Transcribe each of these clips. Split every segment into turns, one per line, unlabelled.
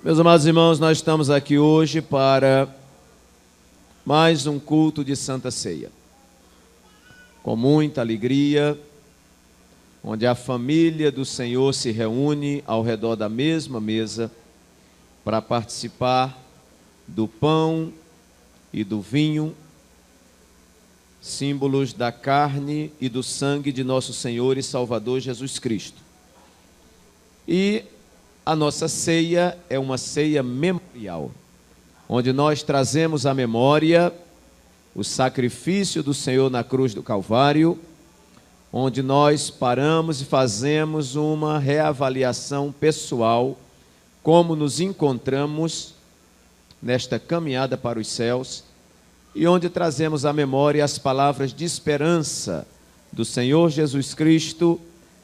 Meus amados irmãos, nós estamos aqui hoje para mais um culto de Santa Ceia. Com muita alegria, onde a família do Senhor se reúne ao redor da mesma mesa para participar do pão e do vinho, símbolos da carne e do sangue de nosso Senhor e Salvador Jesus Cristo. E a nossa ceia é uma ceia memorial, onde nós trazemos à memória o sacrifício do Senhor na cruz do Calvário, onde nós paramos e fazemos uma reavaliação pessoal, como nos encontramos nesta caminhada para os céus, e onde trazemos à memória as palavras de esperança do Senhor Jesus Cristo,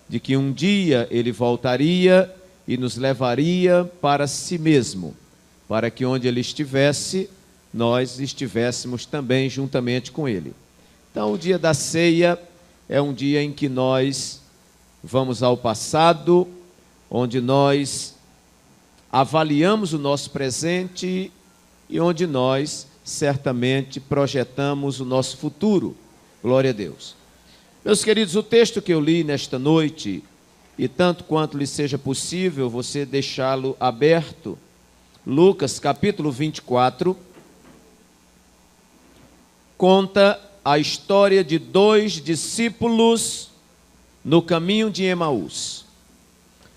de que um dia Ele voltaria e nos levaria para si mesmo, para que onde Ele estivesse, nós estivéssemos também juntamente com Ele. Então, o dia da ceia é um dia em que nós vamos ao passado, onde nós avaliamos o nosso presente e onde nós certamente projetamos o nosso futuro. Glória a Deus. Meus queridos, o texto que eu li nesta noite, e tanto quanto lhe seja possível você deixá-lo aberto, Lucas capítulo 24, conta a história de dois discípulos no caminho de Emaús.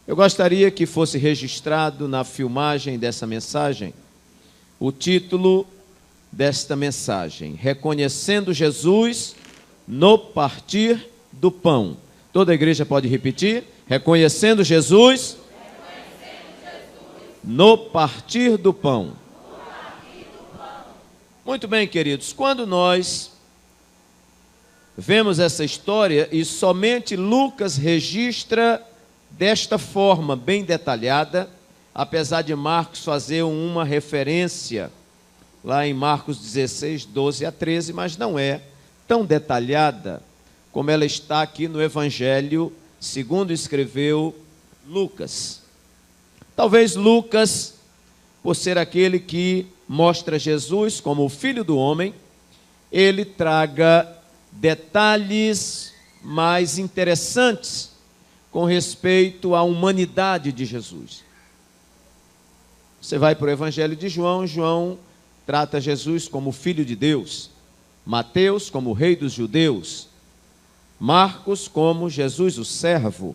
Eu gostaria que fosse registrado na filmagem dessa mensagem o título desta mensagem: Reconhecendo Jesus no partir do pão. Toda a igreja pode repetir? Reconhecendo Jesus no partir do pão. Muito bem, queridos, quando nós vemos essa história, e somente Lucas registra desta forma bem detalhada, apesar de Marcos fazer uma referência lá em Marcos 16, 12 a 13, mas não é tão detalhada como ela está aqui no Evangelho segundo escreveu Lucas. Talvez Lucas, por ser aquele que mostra Jesus como o Filho do Homem, ele traga detalhes mais interessantes com respeito à humanidade de Jesus. Você vai para o Evangelho de João, João trata Jesus como Filho de Deus, Mateus como Rei dos Judeus, Marcos como Jesus o servo,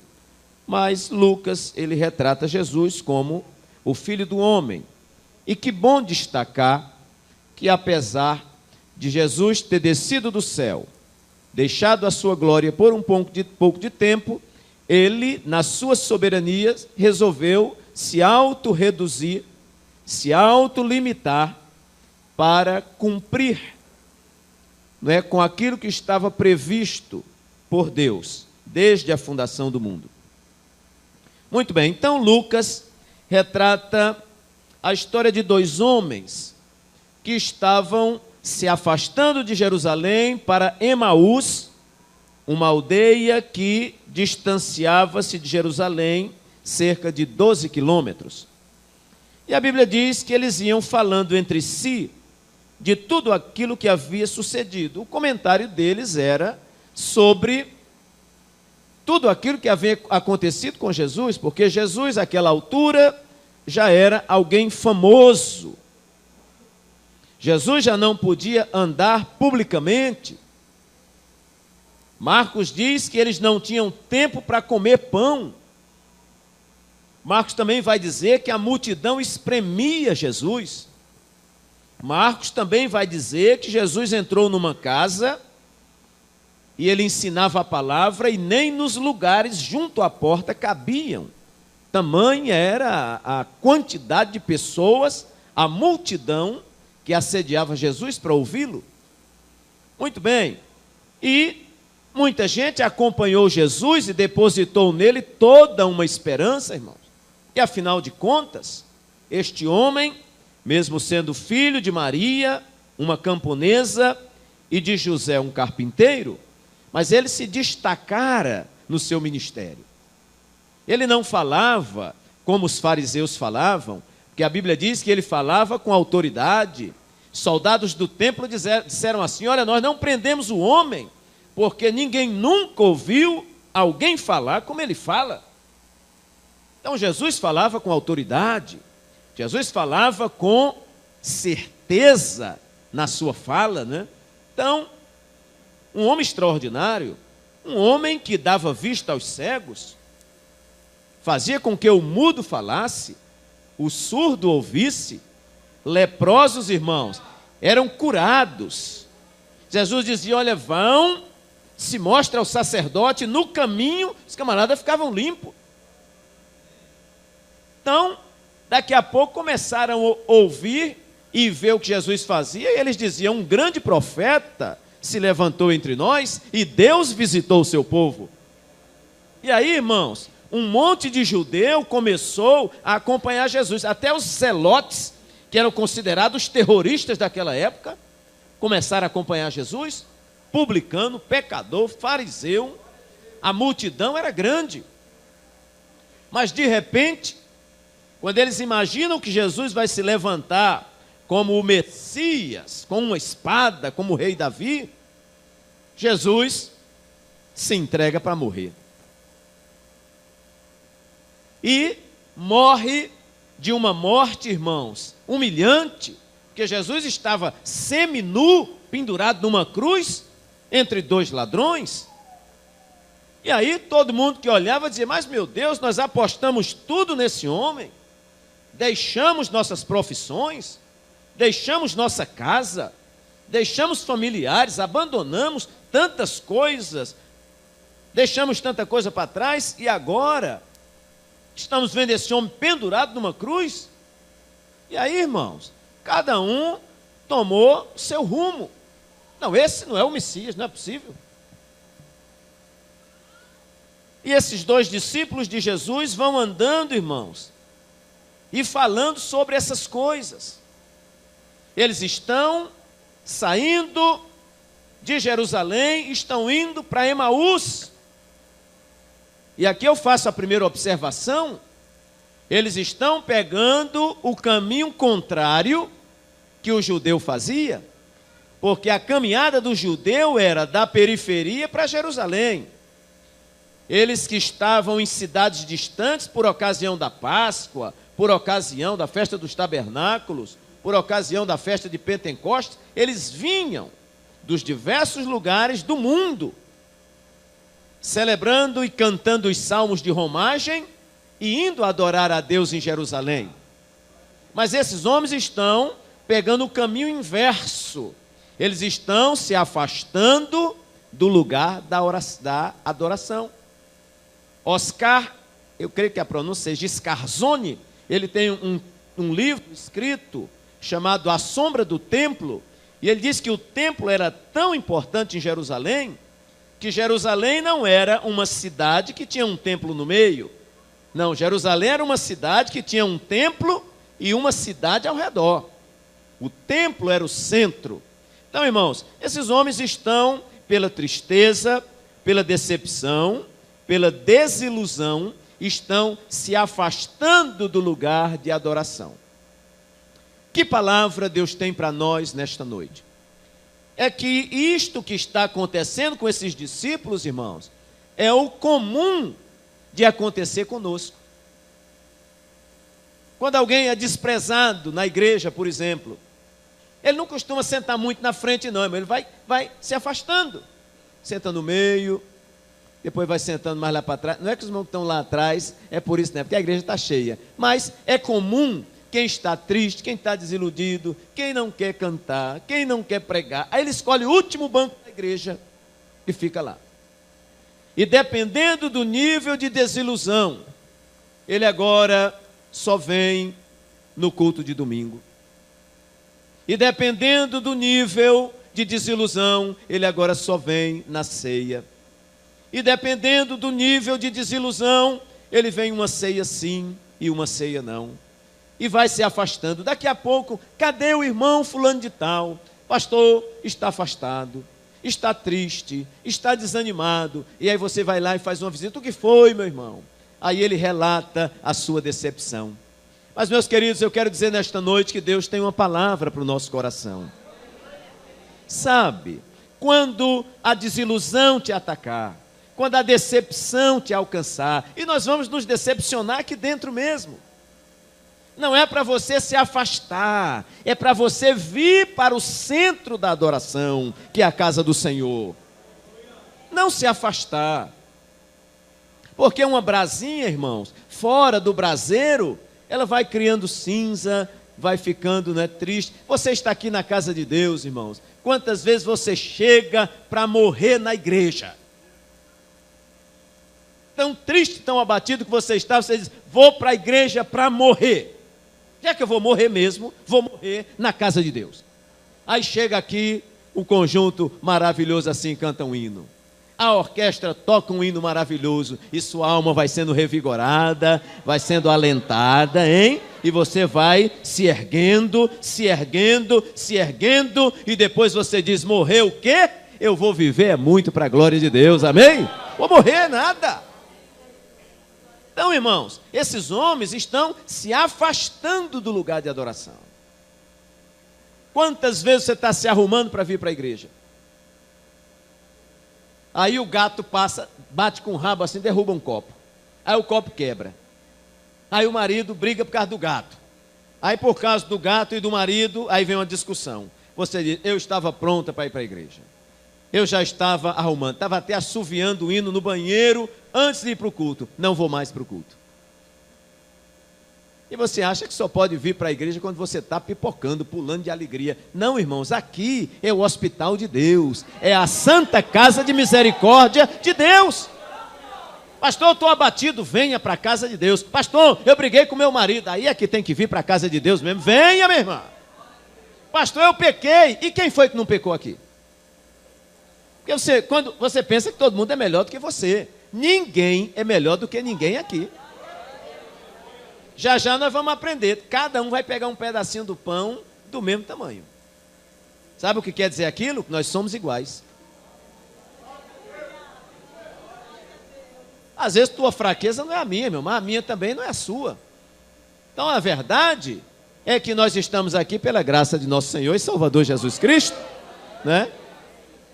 mas Lucas ele retrata Jesus como o Filho do Homem. E que bom destacar que apesar de Jesus ter descido do céu, deixado a sua glória por um pouco de tempo, ele, na sua soberania, resolveu se auto-reduzir, se auto-limitar para cumprir, com aquilo que estava previsto por Deus, desde a fundação do mundo. Muito bem, então Lucas retrata a história de dois homens que estavam se afastando de Jerusalém para Emaús, uma aldeia que distanciava-se de Jerusalém cerca de 12 quilômetros. E a Bíblia diz que eles iam falando entre si de tudo aquilo que havia sucedido. O comentário deles era sobre tudo aquilo que havia acontecido com Jesus, porque Jesus, àquela altura, já era alguém famoso. Jesus já não podia andar publicamente. Marcos diz que eles não tinham tempo para comer pão. Marcos também vai dizer que a multidão espremia Jesus. Marcos também vai dizer que Jesus entrou numa casa e ele ensinava a palavra e nem nos lugares junto à porta cabiam. Tamanha era a quantidade de pessoas, a multidão que assediava Jesus para ouvi-lo. Muito bem. E muita gente acompanhou Jesus e depositou nele toda uma esperança, irmãos. E afinal de contas, este homem, mesmo sendo filho de Maria, uma camponesa, e de José, um carpinteiro, mas ele se destacara no seu ministério. Ele não falava como os fariseus falavam, Porque a Bíblia diz que ele falava com autoridade. Soldados do templo disseram assim: olha, nós não prendemos o homem, porque ninguém nunca ouviu alguém falar como ele fala. Então Jesus falava com autoridade, Jesus falava com certeza na sua fala, né? Então, um homem extraordinário, um homem que dava vista aos cegos, fazia com que o mudo falasse, o surdo ouvisse, leprosos, irmãos, eram curados. Jesus dizia: olha, vão, se mostra ao sacerdote, no caminho os camaradas ficavam limpos. Então, daqui a pouco começaram a ouvir e ver o que Jesus fazia, e eles diziam: um grande profeta se levantou entre nós e Deus visitou o seu povo. E aí, irmãos, um monte de judeu começou a acompanhar Jesus. Até os zelotes, que eram considerados terroristas daquela época, começaram a acompanhar Jesus. Publicano, pecador, fariseu, a multidão era grande. Mas de repente, quando eles imaginam que Jesus vai se levantar como o Messias, com uma espada, como o rei Davi, Jesus se entrega para morrer. E morre de uma morte, irmãos, humilhante, porque Jesus estava seminu, pendurado numa cruz, entre dois ladrões. E aí todo mundo que olhava dizia: mas meu Deus, nós apostamos tudo nesse homem, deixamos nossas profissões, deixamos nossa casa, deixamos familiares, abandonamos tantas coisas, deixamos tanta coisa para trás, e agora estamos vendo esse homem pendurado numa cruz. E aí, irmãos, cada um tomou seu rumo. Não, esse não é o Messias, não é possível. E esses dois discípulos de Jesus vão andando, irmãos, e falando sobre essas coisas. Eles estão saindo de Jerusalém, estão indo para Emaús. E aqui eu faço a primeira observação: eles estão pegando o caminho contrário que o judeu fazia, porque a caminhada do judeu era da periferia para Jerusalém. Eles que estavam em cidades distantes por ocasião da Páscoa, por ocasião da festa dos tabernáculos, por ocasião da festa de Pentecostes, eles vinham dos diversos lugares do mundo, celebrando e cantando os salmos de romagem e indo adorar a Deus em Jerusalém. Mas esses homens estão pegando o caminho inverso. Eles estão se afastando do lugar da adoração. Oscar, eu creio que a pronúncia seja Scarzone, ele tem um livro escrito chamado A Sombra do Templo, e ele diz que o templo era tão importante em Jerusalém, que Jerusalém não era uma cidade que tinha um templo no meio. Não, Jerusalém era uma cidade que tinha um templo e uma cidade ao redor. O templo era o centro. Então, irmãos, esses homens estão, pela tristeza, pela decepção, pela desilusão, estão se afastando do lugar de adoração. Que palavra Deus tem para nós nesta noite? É que isto que está acontecendo com esses discípulos, irmãos, é o comum de acontecer conosco. Quando alguém é desprezado na igreja, por exemplo, ele não costuma sentar muito na frente, não, ele vai se afastando. Senta no meio, depois vai sentando mais lá para trás. Não é que os irmãos estão lá atrás, é por isso, né? Porque a igreja está cheia. Mas é comum quem está triste, quem está desiludido, quem não quer cantar, quem não quer pregar, aí ele escolhe o último banco da igreja e fica lá. E dependendo do nível de desilusão, ele agora só vem no culto de domingo. E dependendo do nível de desilusão, ele agora só vem na ceia. E dependendo do nível de desilusão, ele vem uma ceia sim e uma ceia não. E vai se afastando. Daqui a pouco, cadê o irmão fulano de tal? Pastor, está afastado, está triste, está desanimado. E aí você vai lá e faz uma visita. O que foi, meu irmão? Aí ele relata a sua decepção. Mas, meus queridos, eu quero dizer nesta noite que Deus tem uma palavra para o nosso coração. Sabe, quando a desilusão te atacar, quando a decepção te alcançar, e nós vamos nos decepcionar aqui dentro mesmo. Não é para você se afastar, é para você vir para o centro da adoração, que é a casa do Senhor. Não se afastar. Porque uma brasinha, irmãos, fora do braseiro, ela vai criando cinza, vai ficando, né, triste. Você está aqui na casa de Deus, irmãos. Quantas vezes você chega para morrer na igreja? Tão triste, tão abatido que você está, você diz, vou para a igreja para morrer. Já que eu vou morrer mesmo, vou morrer na casa de Deus. Aí chega aqui um conjunto maravilhoso assim, canta um hino. A orquestra toca um hino maravilhoso e sua alma vai sendo revigorada, vai sendo alentada, hein? E você vai se erguendo, se erguendo, se erguendo, e depois você diz, morreu o quê? Eu vou viver muito para a glória de Deus, amém? Vou morrer nada. Então, irmãos, esses homens estão se afastando do lugar de adoração. Quantas vezes você está se arrumando para vir para a igreja? Aí o gato passa, bate com o rabo assim, derruba um copo. Aí o copo quebra. Aí o marido briga por causa do gato. Aí por causa do gato e do marido, aí vem uma discussão. Você diz, eu estava pronta para ir para a igreja. Eu já estava arrumando, estava até assoviando o hino no banheiro antes de ir para o culto. Não vou mais para o culto. E você acha que só pode vir para a igreja quando você está pipocando, pulando de alegria. Não, irmãos, aqui é o hospital de Deus. É a santa casa de misericórdia de Deus. Pastor, eu estou abatido, venha para a casa de Deus. Pastor, eu briguei com meu marido. Aí é que tem que vir para a casa de Deus mesmo. Venha, minha irmã. Pastor, eu pequei. E quem foi que não pecou aqui? Porque quando você pensa que todo mundo é melhor do que você. Ninguém é melhor do que ninguém aqui. Já já nós vamos aprender. Cada um vai pegar um pedacinho do pão do mesmo tamanho. Sabe o que quer dizer aquilo? Que nós somos iguais. Às vezes tua fraqueza não é a minha, meu irmão, a minha também não é a sua. Então a verdade é que nós estamos aqui pela graça de nosso Senhor e Salvador Jesus Cristo, né?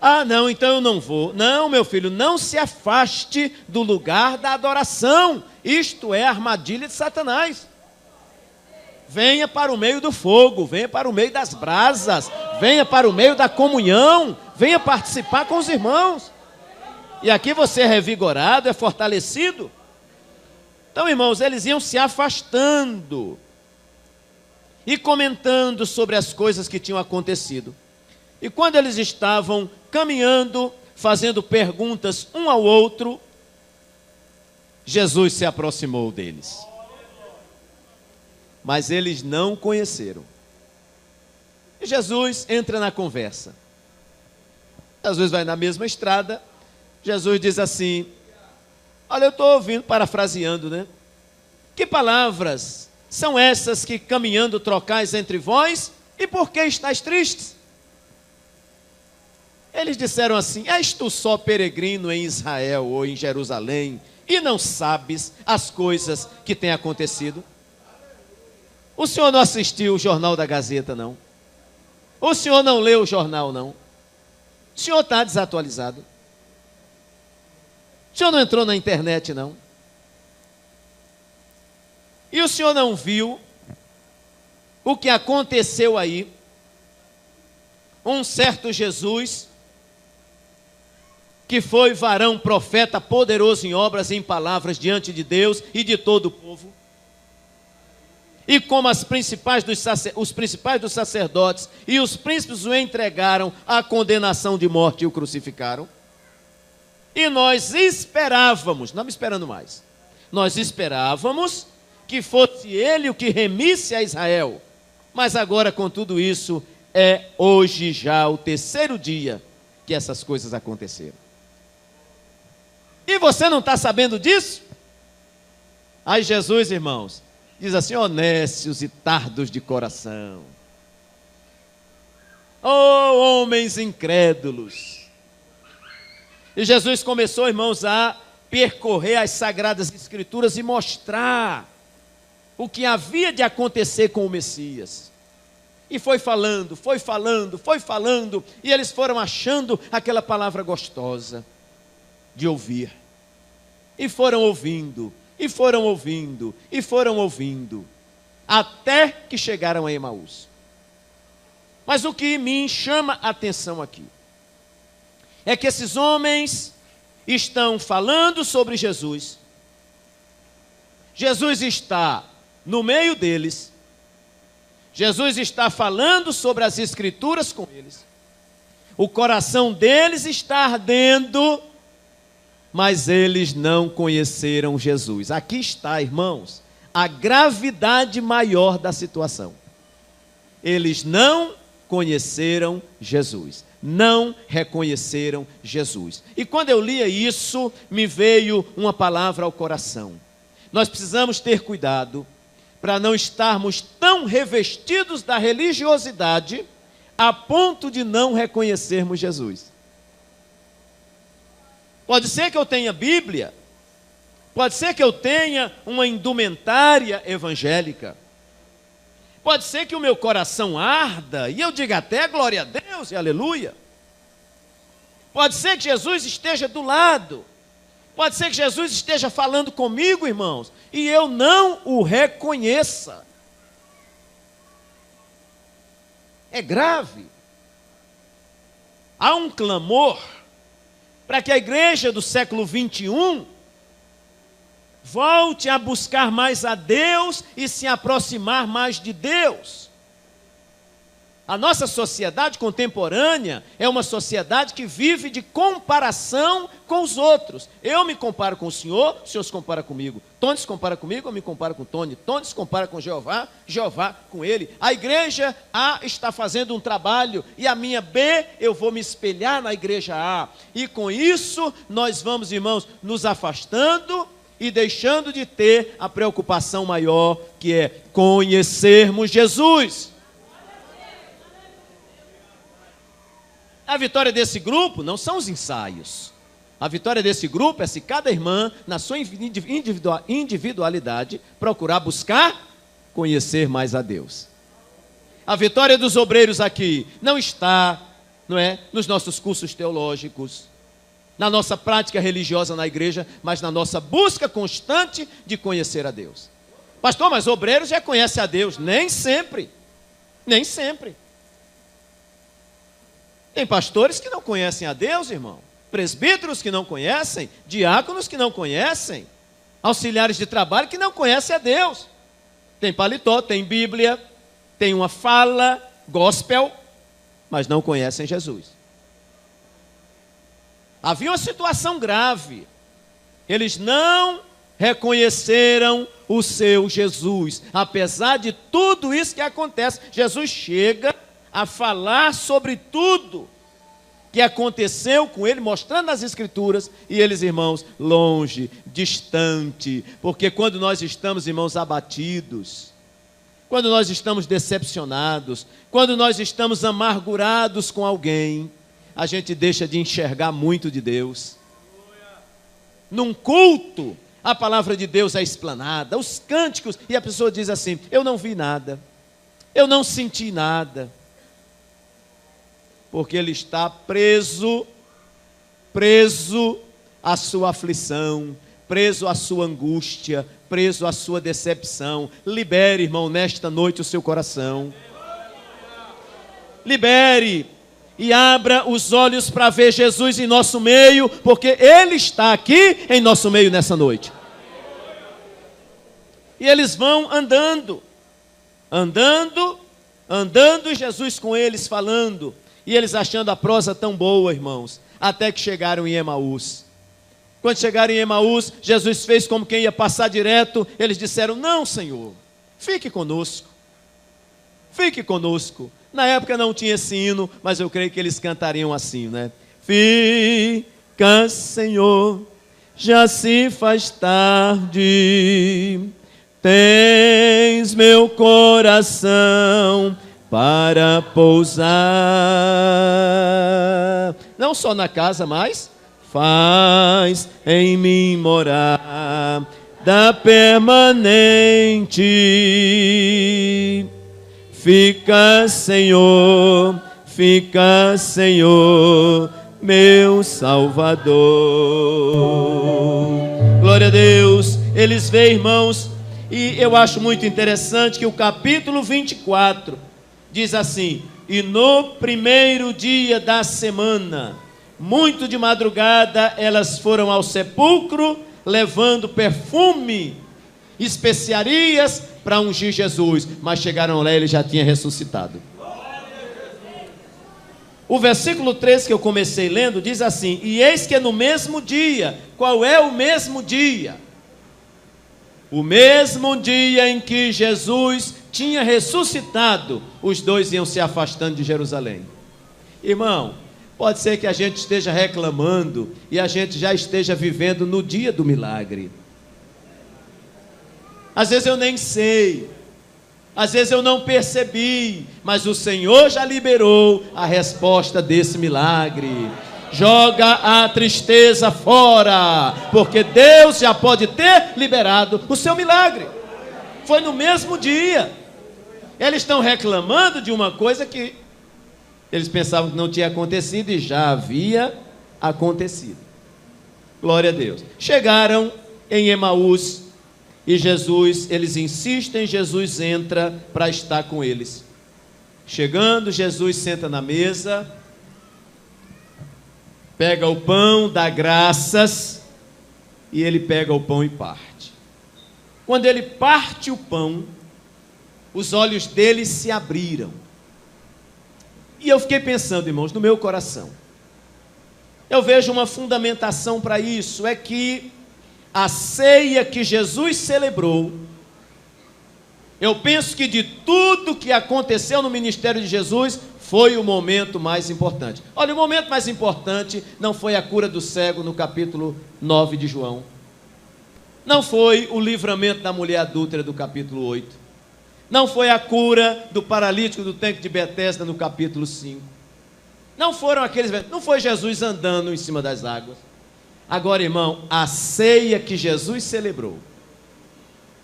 Ah, não, então eu não vou. Não, meu filho, não se afaste do lugar da adoração. Isto é a armadilha de Satanás. Venha para o meio do fogo, venha para o meio das brasas, venha para o meio da comunhão, venha participar com os irmãos. E aqui você é revigorado, é fortalecido. Então, irmãos, eles iam se afastando e comentando sobre as coisas que tinham acontecido. E quando eles estavam caminhando, fazendo perguntas um ao outro, Jesus se aproximou deles. Mas eles não o conheceram. E Jesus entra na conversa. Jesus vai na mesma estrada. Jesus diz assim, olha, eu estou ouvindo, parafraseando, né? Que palavras são essas que caminhando trocais entre vós? E por que estáis tristes? Eles disseram assim, és tu só peregrino em Israel ou em Jerusalém e não sabes as coisas que têm acontecido? O senhor não assistiu o Jornal da Gazeta, não? O senhor não leu o jornal, não? O senhor está desatualizado? O senhor não entrou na internet, não? E o senhor não viu o que aconteceu aí? Um certo Jesus, que foi varão, profeta, poderoso em obras e em palavras diante de Deus e de todo o povo. E como os principais dos sacerdotes e os príncipes o entregaram à condenação de morte e o crucificaram. E nós esperávamos, não me esperando mais, nós esperávamos que fosse ele o que remisse a Israel. Mas agora com tudo isso, é hoje já o terceiro dia que essas coisas aconteceram. E você não está sabendo disso? Aí Jesus, irmãos, diz assim, honestos e tardos de coração. Oh, homens incrédulos. E Jesus começou, irmãos, a percorrer as Sagradas Escrituras e mostrar o que havia de acontecer com o Messias. E foi falando, e eles foram achando aquela palavra gostosa de ouvir. E foram ouvindo, até que chegaram a Emaús. Mas o que me chama a atenção aqui é que esses homens estão falando sobre Jesus. Jesus está no meio deles. Jesus está falando sobre as Escrituras com eles. O coração deles está ardendo, mas eles não conheceram Jesus. Aqui está, irmãos, a gravidade maior da situação. Eles não conheceram Jesus, não reconheceram Jesus. E quando eu lia isso, me veio uma palavra ao coração. Nós precisamos ter cuidado para não estarmos tão revestidos da religiosidade a ponto de não reconhecermos Jesus. Pode ser que eu tenha Bíblia, pode ser que eu tenha uma indumentária evangélica, pode ser que o meu coração arda e eu diga até glória a Deus e aleluia. Pode ser que Jesus esteja do lado, pode ser que Jesus esteja falando comigo, irmãos, e eu não o reconheça. É grave. Há um clamor para que a igreja do século 21 volte a buscar mais a Deus e se aproximar mais de Deus. A nossa sociedade contemporânea é uma sociedade que vive de comparação com os outros. Eu me comparo com o senhor se compara comigo. Tony se compara comigo, eu me comparo com Tony. Tony se compara com Jeová, Jeová com ele. A igreja A está fazendo um trabalho e a minha B, eu vou me espelhar na igreja A. E com isso, nós vamos, irmãos, nos afastando e deixando de ter a preocupação maior, que é conhecermos Jesus. A vitória desse grupo não são os ensaios. A vitória desse grupo é se cada irmã, na sua individualidade, procurar buscar conhecer mais a Deus. A vitória dos obreiros aqui não está, nos nossos cursos teológicos, na nossa prática religiosa na igreja, mas na nossa busca constante de conhecer a Deus. Pastor, mas obreiros já conhecem a Deus? Nem sempre. Nem sempre. Tem pastores que não conhecem a Deus, irmão. Presbíteros que não conhecem, diáconos que não conhecem, auxiliares de trabalho que não conhecem a Deus. Tem paletó, tem Bíblia, tem uma fala, gospel, mas não conhecem Jesus. Havia uma situação grave. Eles não reconheceram o seu Jesus. Apesar de tudo isso que acontece, Jesus chega a falar sobre tudo que aconteceu com ele, mostrando as Escrituras, e eles, irmãos, longe, distante, porque quando nós estamos, irmãos, abatidos, quando nós estamos decepcionados, quando nós estamos amargurados com alguém, a gente deixa de enxergar muito de Deus. Num culto, a palavra de Deus é explanada, os cânticos, e a pessoa diz assim: eu não vi nada, eu não senti nada, porque ele está preso à sua aflição, preso à sua angústia, preso à sua decepção. Libere, irmão, nesta noite o seu coração. Libere e abra os olhos para ver Jesus em nosso meio, porque Ele está aqui em nosso meio nessa noite. E eles vão andando, e Jesus com eles falando. E eles achando a prosa tão boa, irmãos, até que chegaram em Emaús. Quando chegaram em Emaús, Jesus fez como quem ia passar direto. Eles disseram: não, Senhor, fique conosco. Fique conosco. Na época não tinha esse hino, mas eu creio que eles cantariam assim, né? Fica, Senhor, já se faz tarde. Tens meu coração para pousar, não só na casa, mas faz em mim morar. da permanente. Fica, Senhor, meu Salvador. Glória a Deus. Eles veem, irmãos, e eu acho muito interessante que o capítulo 24 diz assim: e no primeiro dia da semana, muito de madrugada, elas foram ao sepulcro, levando perfume, especiarias para ungir Jesus. Mas chegaram lá e ele já tinha ressuscitado. O versículo 3 que eu comecei lendo diz assim: e eis que no mesmo dia. Qual é o mesmo dia? O mesmo dia em que Jesus tinha ressuscitado, os dois iam se afastando de Jerusalém. Irmão, pode ser que a gente esteja reclamando e a gente já esteja vivendo no dia do milagre. Às vezes eu nem sei, às vezes eu não percebi, mas o Senhor já liberou a resposta desse milagre. Joga a tristeza fora, porque Deus já pode ter liberado o seu milagre. Foi no mesmo dia. Eles estão reclamando de uma coisa que eles pensavam que não tinha acontecido e já havia acontecido. Glória a Deus. Chegaram em Emaús e Jesus, eles insistem, Jesus entra para estar com eles. Chegando, Jesus senta na mesa, pega o pão, dá graças, e ele pega o pão e parte. Quando ele parte o pão, os olhos dele se abriram. E eu fiquei pensando, irmãos, no meu coração. Eu vejo uma fundamentação para isso, é que a ceia que Jesus celebrou, eu penso que de tudo que aconteceu no ministério de Jesus, foi o momento mais importante. Olha, o momento mais importante não foi a cura do cego no capítulo 9 de João. Não foi o livramento da mulher adúltera do capítulo 8. Não foi a cura do paralítico do tanque de Betesda no capítulo 5. Não foram aqueles... Não foi Jesus andando em cima das águas. Agora, irmão, a ceia que Jesus celebrou.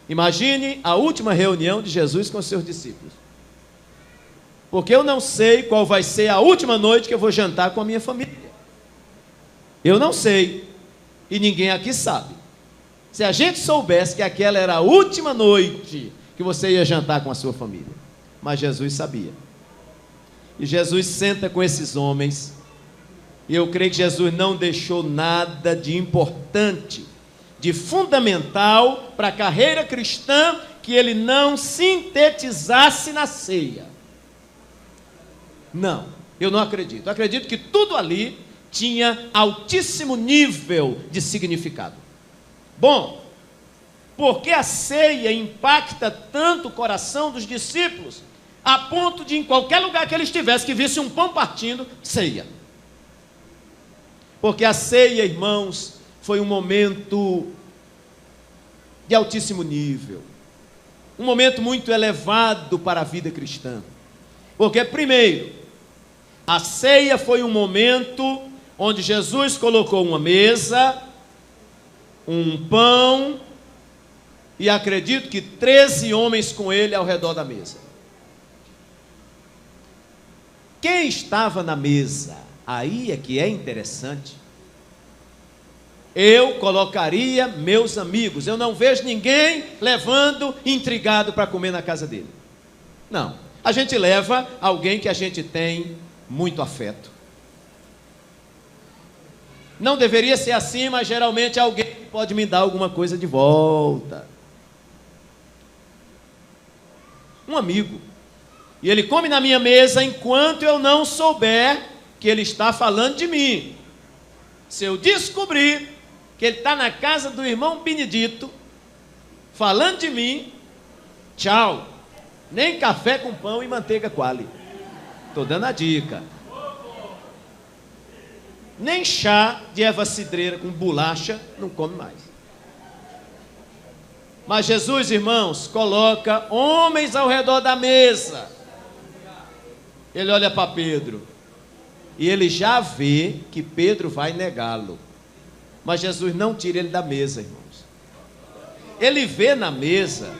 Imagine a última reunião de Jesus com os seus discípulos. Porque eu não sei qual vai ser a última noite que eu vou jantar com a minha família. Eu não sei. E ninguém aqui sabe. Se a gente soubesse que aquela era a última noite que você ia jantar com a sua família. Mas Jesus sabia. E Jesus senta com esses homens. E eu creio que Jesus não deixou nada de importante, de fundamental para a carreira cristã, que ele não sintetizasse na ceia. Não, eu não acredito. Eu acredito que tudo ali tinha altíssimo nível de significado. Bom, porque a ceia impacta tanto o coração dos discípulos, a ponto de em qualquer lugar que eles estivessem, que visse um pão partindo, ceia. Porque a ceia, irmãos, foi um momento de altíssimo nível, um momento muito elevado para a vida cristã. Porque, primeiro, a ceia foi um momento onde Jesus colocou uma mesa, um pão, e acredito que 13 homens com ele ao redor da mesa. Quem estava na mesa? Aí é que é interessante. Eu colocaria meus amigos. Eu não vejo ninguém levando intrigado para comer na casa dele. Não. A gente leva alguém que a gente tem muito afeto. Não deveria ser assim, mas geralmente alguém pode me dar alguma coisa de volta. Um amigo. E ele come na minha mesa enquanto eu não souber que ele está falando de mim. Se eu descobrir que ele está na casa do irmão Benedito, falando de mim, tchau. Nem café com pão e manteiga Qualy. Estou dando a dica. Nem chá de erva cidreira com bolacha, não come mais. Mas Jesus, irmãos, coloca homens ao redor da mesa. Ele olha para Pedro. E ele já vê que Pedro vai negá-lo. Mas Jesus não tira ele da mesa, irmãos. ele vê na mesa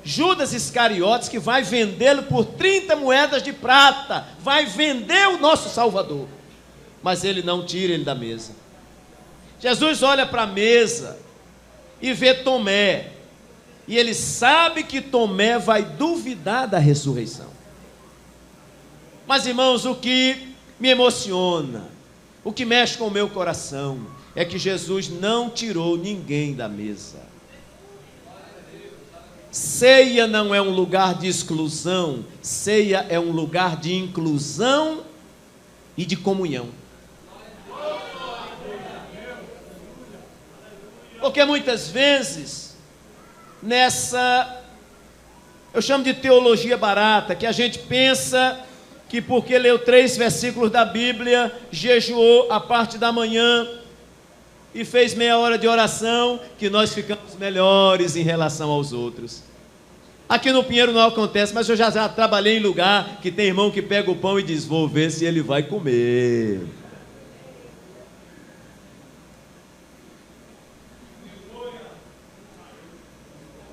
Judas Iscariotes, que vai vendê-lo por 30 moedas de prata, vai vender o nosso Salvador, mas ele não tira ele da mesa. Jesus olha para a mesa e vê Tomé, e ele sabe que Tomé vai duvidar da ressurreição. Mas, irmãos, o que me emociona, o que mexe com o meu coração, é que Jesus não tirou ninguém da mesa. Ceia não é um lugar de exclusão, ceia é um lugar de inclusão e de comunhão. Porque muitas vezes, eu chamo de teologia barata, que a gente pensa que porque leu 3 versículos da Bíblia, jejuou a parte da manhã e fez meia hora de oração, que nós ficamos melhores em relação aos outros. Aqui no Pinheiro não acontece, mas eu já trabalhei em lugar que tem irmão que pega o pão e diz: vou ver se ele vai comer.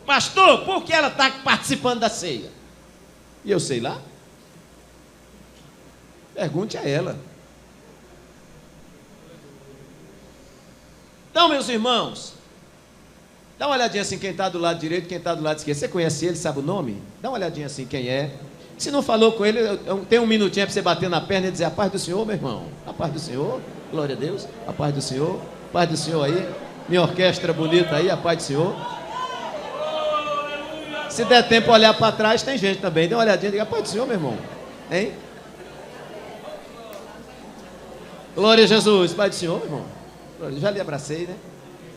Pastor, por que ela está participando da ceia? E eu sei lá. Pergunte a ela. Então, meus irmãos, dá uma olhadinha assim, quem está do lado direito, quem está do lado esquerdo. Você conhece ele, sabe o nome? Dá uma olhadinha assim, quem é. Se não falou com ele, tem um minutinho para você bater na perna e dizer: a paz do Senhor, meu irmão. A paz do Senhor, glória a Deus. A paz do Senhor, a paz do Senhor aí. Minha orquestra bonita aí, a paz do Senhor. Se der tempo olhar para trás, tem gente também. Dá uma olhadinha e diga: a paz do Senhor, meu irmão. Hein? Glória a Jesus, paz do Senhor, meu irmão. Já lhe abracei, né?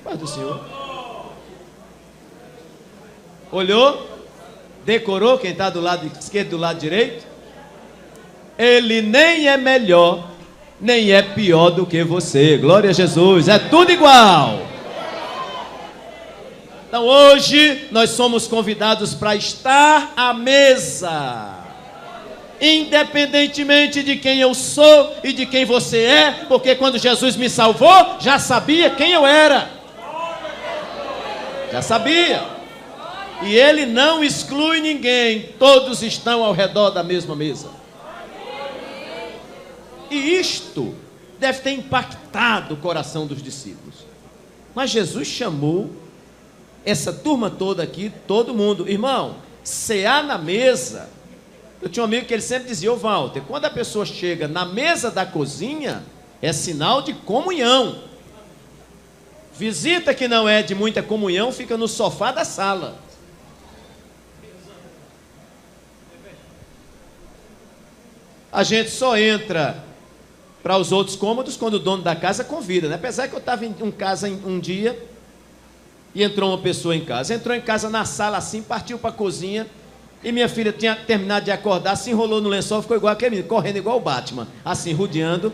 Paz do Senhor. Olhou? Decorou quem está do lado esquerdo e do lado direito? Ele nem é melhor, nem é pior do que você. Glória a Jesus, é tudo igual. Então hoje nós somos convidados para estar à mesa. Independentemente de quem eu sou e de quem você é, porque quando Jesus me salvou, já sabia quem eu era. Já sabia. E ele não exclui ninguém, todos estão ao redor da mesma mesa. E isto deve ter impactado o coração dos discípulos. Mas Jesus chamou essa turma toda aqui, todo mundo. Irmão, cear na mesa. Eu tinha um amigo que ele sempre dizia: ô Walter, quando a pessoa chega na mesa da cozinha, é sinal de comunhão. Visita que não é de muita comunhão, fica no sofá da sala. A gente só entra para os outros cômodos quando o dono da casa convida, né? Apesar que eu estava em casa um dia e entrou uma pessoa em casa. Entrou em casa na sala assim, partiu para a cozinha. E minha filha tinha terminado de acordar, se enrolou no lençol, ficou igual aquele menino, correndo igual o Batman, assim, rodeando,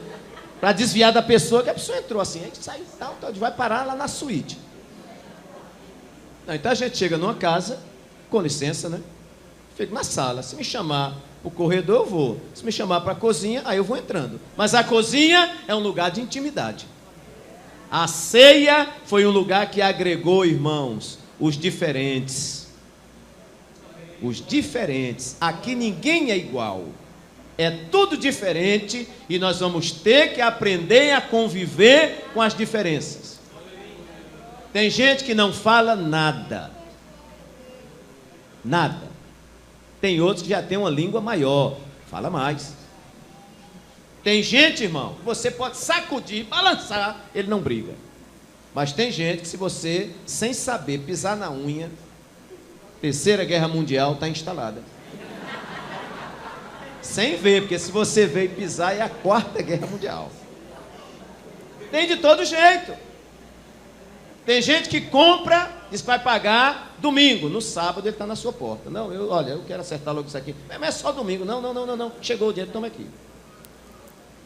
para desviar da pessoa, que a pessoa entrou assim, a gente saiu e tal, vai parar lá na suíte. Não, então a gente chega numa casa, com licença, né? Fico na sala, se me chamar o corredor eu vou, se me chamar para a cozinha, aí eu vou entrando. Mas a cozinha é um lugar de intimidade. A ceia foi um lugar que agregou, irmãos, os diferentes. Os diferentes. Aqui ninguém é igual. É tudo diferente e nós vamos ter que aprender a conviver com as diferenças. Tem gente que não fala nada. Nada. Tem outros que já tem uma língua maior, fala mais. Tem gente, irmão, que você pode sacudir, balançar, ele não briga. Mas tem gente que se você, sem saber, pisar na unha, Terceira Guerra Mundial está instalada. Sem ver, porque se você ver e pisar, é a Quarta Guerra Mundial. Tem de todo jeito. Tem gente que compra, diz que vai pagar domingo, no sábado ele está na sua porta. Não, olha, eu quero acertar logo isso aqui. Mas é só domingo. Não. Chegou o dinheiro, toma aqui.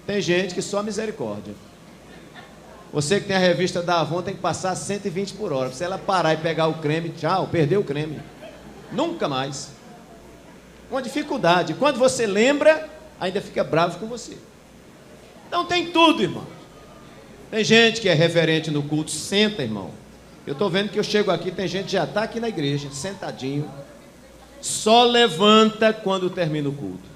Tem gente que só misericórdia. Você que tem a revista da Avon tem que passar 120 por hora. Se ela parar e pegar o creme, tchau, perdeu o creme. Nunca mais. Uma dificuldade. Quando você lembra, ainda fica bravo com você. Então tem tudo, irmão. Tem gente que é reverente no culto, senta, irmão. Eu estou vendo que eu chego aqui, tem gente que já está aqui na igreja, sentadinho, só levanta quando termina o culto.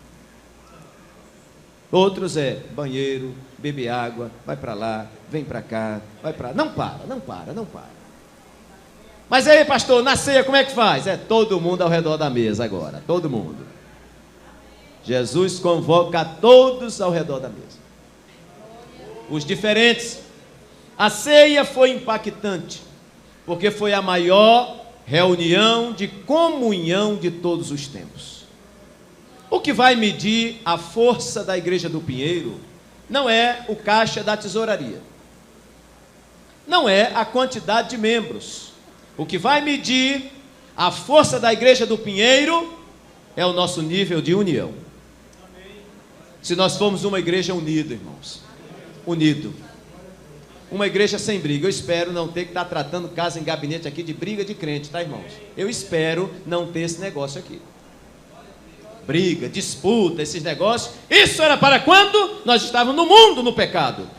Outros banheiro, bebe água, vai para lá, vem para cá, vai para lá. Não para. Mas aí, pastor, na ceia como é que faz? Todo mundo ao redor da mesa agora, todo mundo. Jesus convoca todos ao redor da mesa. Os diferentes. A ceia foi impactante, porque foi a maior reunião de comunhão de todos os tempos. O que vai medir a força da Igreja do Pinheiro não é o caixa da tesouraria, não é a quantidade de membros. O que vai medir a força da Igreja do Pinheiro é o nosso nível de união. Se nós formos uma igreja unida, irmãos, unido, uma igreja sem briga. Eu espero não ter que estar tratando casa em gabinete aqui de briga de crente, tá, irmãos? Eu espero não ter esse negócio aqui. Briga, disputa, esses negócios. Isso era para quando nós estávamos no mundo, no pecado.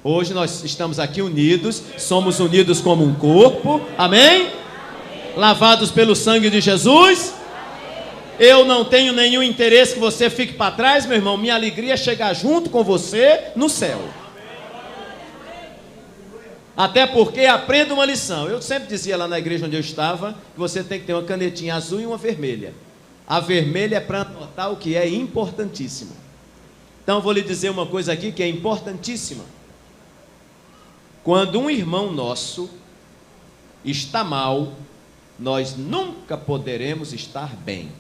Hoje nós estamos aqui unidos, somos unidos como um corpo, amém? Lavados pelo sangue de Jesus. Eu não tenho nenhum interesse que você fique para trás, meu irmão. Minha alegria é chegar junto com você no céu. Até porque aprenda uma lição. Eu sempre dizia lá na igreja onde eu estava que você tem que ter uma canetinha azul e uma vermelha. A vermelha é para anotar o que é importantíssimo. Então eu vou lhe dizer uma coisa aqui que é importantíssima. Quando um irmão nosso está mal, nós nunca poderemos estar bem.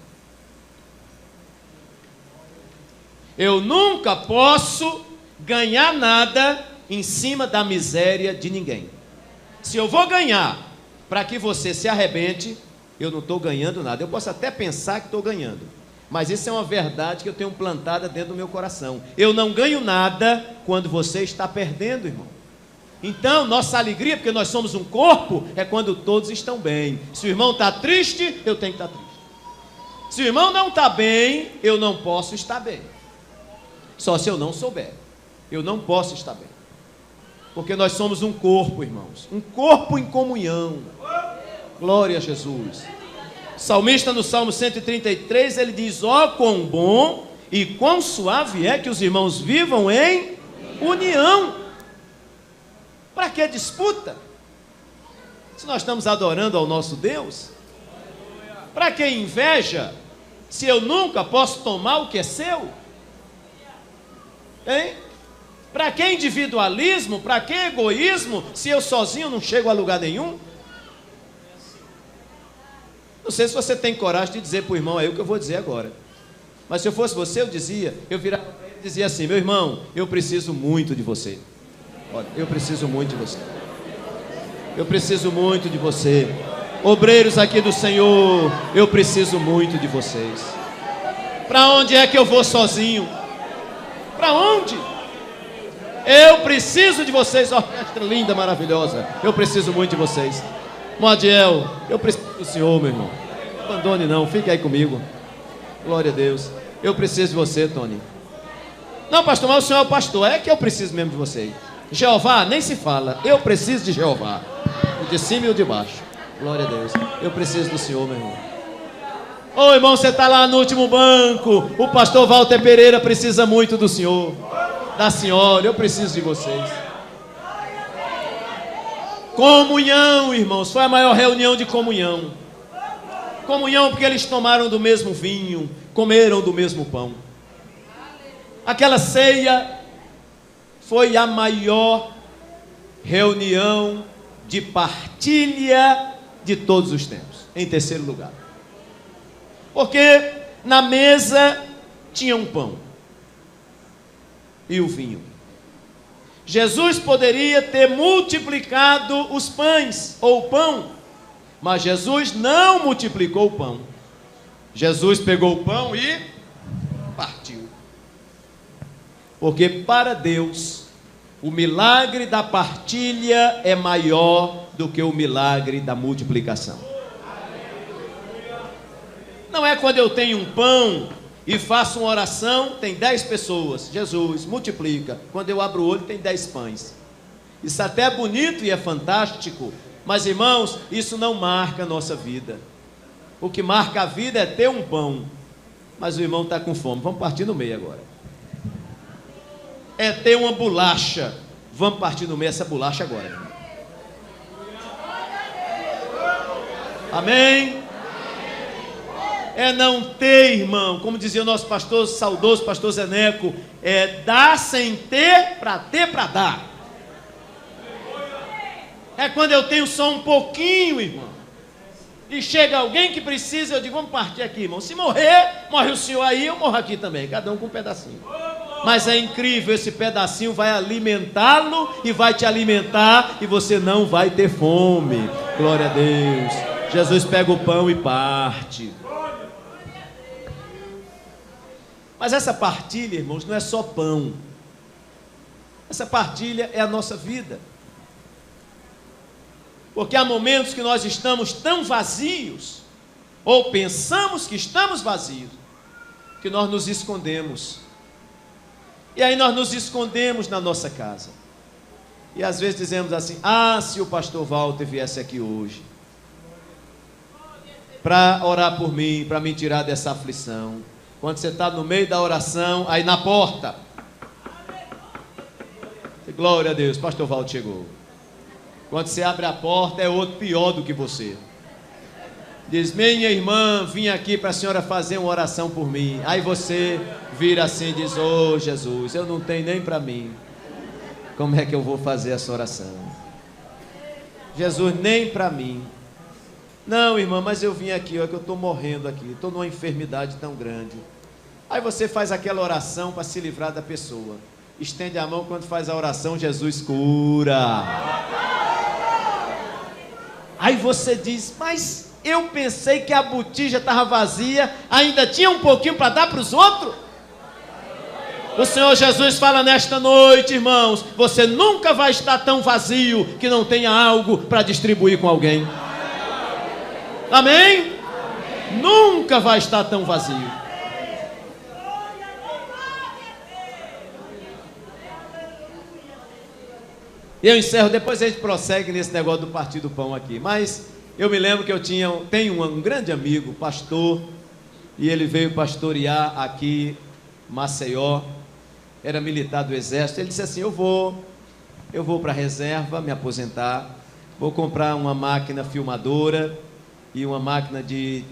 Eu nunca posso ganhar nada em cima da miséria de ninguém. Se eu vou ganhar para que você se arrebente, eu não estou ganhando nada. Eu posso até pensar que estou ganhando, mas isso é uma verdade que eu tenho plantada dentro do meu coração. Eu não ganho nada quando você está perdendo, irmão. Então, nossa alegria, porque nós somos um corpo, é quando todos estão bem. Se o irmão está triste, eu tenho que estar triste. Se o irmão não está bem, eu não posso estar bem. Só se eu não souber. Eu não posso estar bem. Porque nós somos um corpo, irmãos. Um corpo em comunhão. Glória a Jesus. O salmista no Salmo 133, ele diz: ó, quão bom e quão suave é que os irmãos vivam em união. Para que disputa? Se nós estamos adorando ao nosso Deus. Para que inveja? Se eu nunca posso tomar o que é seu? Hein? Para que individualismo? Para que egoísmo? Se eu sozinho não chego a lugar nenhum? Não sei se você tem coragem de dizer para o irmão aí o que eu vou dizer agora. Mas se eu fosse você, eu virava para ele e dizia assim: meu irmão, eu preciso muito de você. Olha, eu preciso muito de você. Eu preciso muito de você. Obreiros aqui do Senhor, eu preciso muito de vocês. Para onde é que eu vou sozinho? Para onde? Eu preciso de vocês, orquestra linda, maravilhosa. Eu preciso muito de vocês. Moadiel, eu preciso do Senhor, meu irmão. Não abandone não, fique aí comigo. Glória a Deus. Eu preciso de você, Tony. Não, pastor, mas o senhor é o pastor. É que eu preciso mesmo de você. Jeová, nem se fala. Eu preciso de Jeová. O de cima e o de baixo. Glória a Deus. Eu preciso do Senhor, meu irmão. Ô irmão, você está lá no último banco. O pastor Walter Pereira precisa muito do senhor, da senhora. Eu preciso de vocês. Comunhão, irmãos. Foi a maior reunião de comunhão. Comunhão porque eles tomaram do mesmo vinho, comeram do mesmo pão. Aquela ceia foi a maior reunião de partilha de todos os tempos. Em terceiro lugar, porque na mesa tinha um pão e o vinho. Jesus poderia ter multiplicado os pães ou o pão, mas Jesus não multiplicou o pão. Jesus pegou o pão e partiu. Porque para Deus, o milagre da partilha é maior do que o milagre da multiplicação. Não é quando eu tenho um pão e faço uma oração, tem 10 pessoas, Jesus multiplica. Quando eu abro o olho, tem 10 pães. Isso até é bonito e é fantástico, mas irmãos, isso não marca a nossa vida. O que marca a vida é ter um pão. Mas o irmão está com fome, vamos partir no meio agora. É ter uma bolacha, vamos partir no meio essa bolacha agora, irmão. Amém? É não ter, irmão, como dizia o nosso pastor, saudoso pastor Zeneco, é dar sem ter para dar. É quando eu tenho só um pouquinho, irmão, e chega alguém que precisa, eu digo, vamos partir aqui, irmão. Se morrer, morre o senhor aí, eu morro aqui também, cada um com um pedacinho. Mas é incrível, esse pedacinho vai alimentá-lo e vai te alimentar e você não vai ter fome. Glória a Deus. Jesus pega o pão e parte. Mas essa partilha, irmãos, não é só pão. Essa partilha é a nossa vida. Porque há momentos que nós estamos tão vazios, ou pensamos que estamos vazios, que nós nos escondemos. E aí nós nos escondemos na nossa casa. E às vezes dizemos assim, se o pastor Walter viesse aqui hoje, para orar por mim, para me tirar dessa aflição. Quando você está no meio da oração, aí na porta, glória a Deus, pastor Walter chegou. Quando você abre a porta, é outro pior do que você. Diz, minha irmã, vim aqui para a senhora fazer uma oração por mim. Aí você vira assim e diz, Jesus, eu não tenho nem para mim. Como é que eu vou fazer essa oração? Jesus, nem para mim. Não, irmã, mas eu vim aqui, que eu estou morrendo aqui, estou numa enfermidade tão grande. Aí você faz aquela oração para se livrar da pessoa. Estende a mão quando faz a oração, Jesus cura. Aí você diz, mas eu pensei que a botija estava vazia, ainda tinha um pouquinho para dar para os outros? O Senhor Jesus fala nesta noite, irmãos, você nunca vai estar tão vazio que não tenha algo para distribuir com alguém. Amém? Nunca vai estar tão vazio. E eu encerro, depois a gente prossegue nesse negócio do partir do pão aqui. Mas eu me lembro que tenho um grande amigo, pastor, e ele veio pastorear aqui Maceió, era militar do exército. Ele disse assim, eu vou para a reserva me aposentar, vou comprar uma máquina filmadora e uma máquina de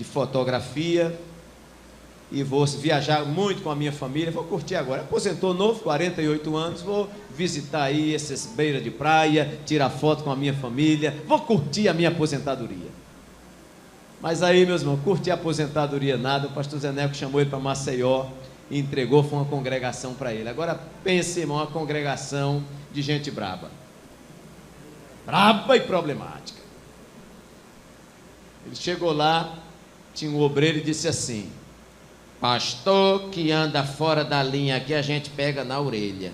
fotografia e vou viajar muito com a minha família, vou curtir agora. Aposentou novo, 48 anos, vou visitar aí essas beiras de praia, tirar foto com a minha família, vou curtir a minha aposentadoria. Mas aí, meus irmãos, curtir a aposentadoria nada, o pastor Zeneco chamou ele para Maceió e entregou, foi uma congregação para ele. Agora pense, irmão, uma congregação de gente braba e problemática. Ele chegou lá, tinha um obreiro e disse assim, pastor que anda fora da linha aqui, a gente pega na orelha.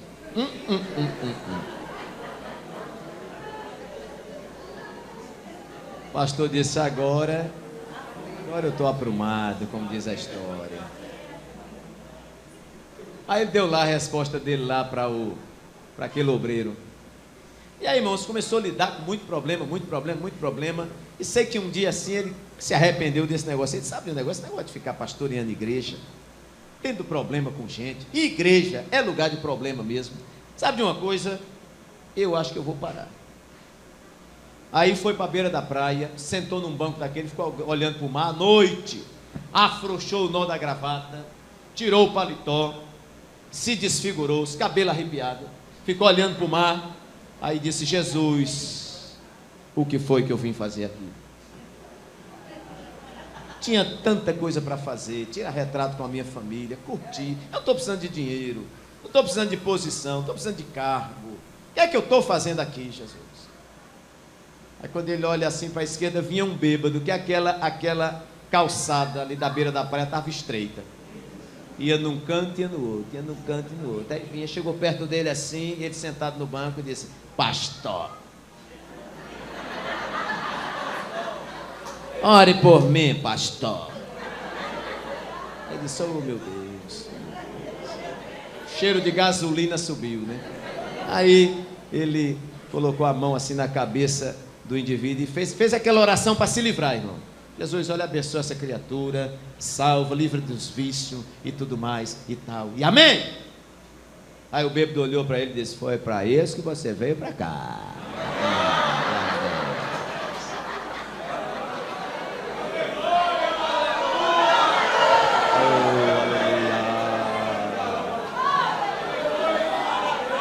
O pastor disse, agora eu estou aprumado, como diz a história. Aí ele deu lá a resposta dele lá para aquele obreiro. E aí, irmãos, começou a lidar com muito problema. E sei que um dia assim ele se arrependeu desse negócio. Ele sabe o negócio, esse negócio de ficar pastoreando igreja, tendo problema com gente. E igreja é lugar de problema mesmo. Sabe de uma coisa? Eu acho que eu vou parar. Aí foi para a beira da praia, sentou num banco daquele, ficou olhando para o mar à noite, afrouxou o nó da gravata, tirou o paletó, se desfigurou, os cabelos arrepiados, ficou olhando para o mar. Aí disse, Jesus, o que foi que eu vim fazer aqui? Tinha tanta coisa para fazer, tirar retrato com a minha família, curtir. Eu estou precisando de dinheiro, não estou precisando de posição, estou precisando de cargo. O que é que eu estou fazendo aqui, Jesus? Aí quando ele olha assim para a esquerda, vinha um bêbado, que aquela calçada ali da beira da praia estava estreita. Ia num canto e ia no outro, ia num canto e no outro. Aí vinha, chegou perto dele assim, ele sentado no banco e disse, pastor, ore por mim, pastor. Ele disse, oh meu Deus. Cheiro de gasolina subiu, né? Aí ele colocou a mão assim na cabeça do indivíduo e fez aquela oração para se livrar, irmão. Jesus, olha, abençoa essa criatura, salva, livra dos vícios e tudo mais e tal. E amém! Aí o bêbado olhou para ele e disse: foi para isso que você veio para cá.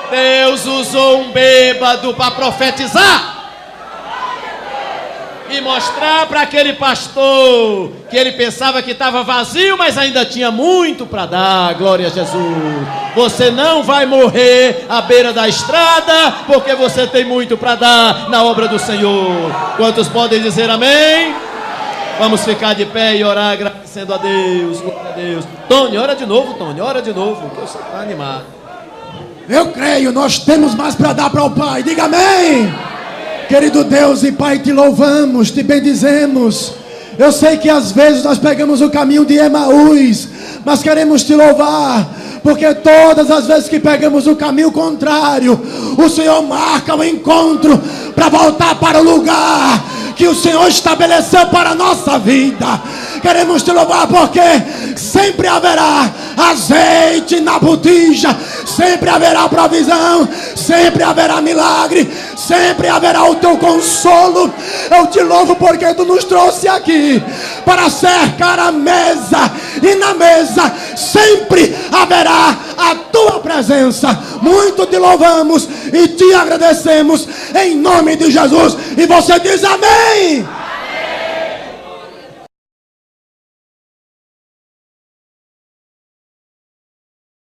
Deus usou um bêbado para profetizar e mostrar para aquele pastor que ele pensava que estava vazio, mas ainda tinha muito para dar. Glória a Jesus. Você não vai morrer à beira da estrada, porque você tem muito para dar na obra do Senhor. Quantos podem dizer amém? Vamos ficar de pé e orar agradecendo a Deus. Glória a Deus. Tony, ora de novo, Tony, ora de novo, que você está animado.
Eu creio, nós temos mais para dar para o Pai. Diga amém. Querido Deus e Pai, te louvamos, te bendizemos. Eu sei que às vezes nós pegamos o caminho de Emaús, mas queremos te louvar, porque todas as vezes que pegamos o caminho contrário, o Senhor marca o encontro para voltar para o lugar que o Senhor estabeleceu para a nossa vida. Queremos te louvar porque sempre haverá azeite na botija, sempre haverá provisão, sempre haverá milagre, sempre haverá o teu consolo. Eu te louvo porque tu nos trouxe aqui para cercar a mesa, e na mesa sempre haverá a tua presença. Muito te louvamos e te agradecemos em nome de Jesus. E você diz amém.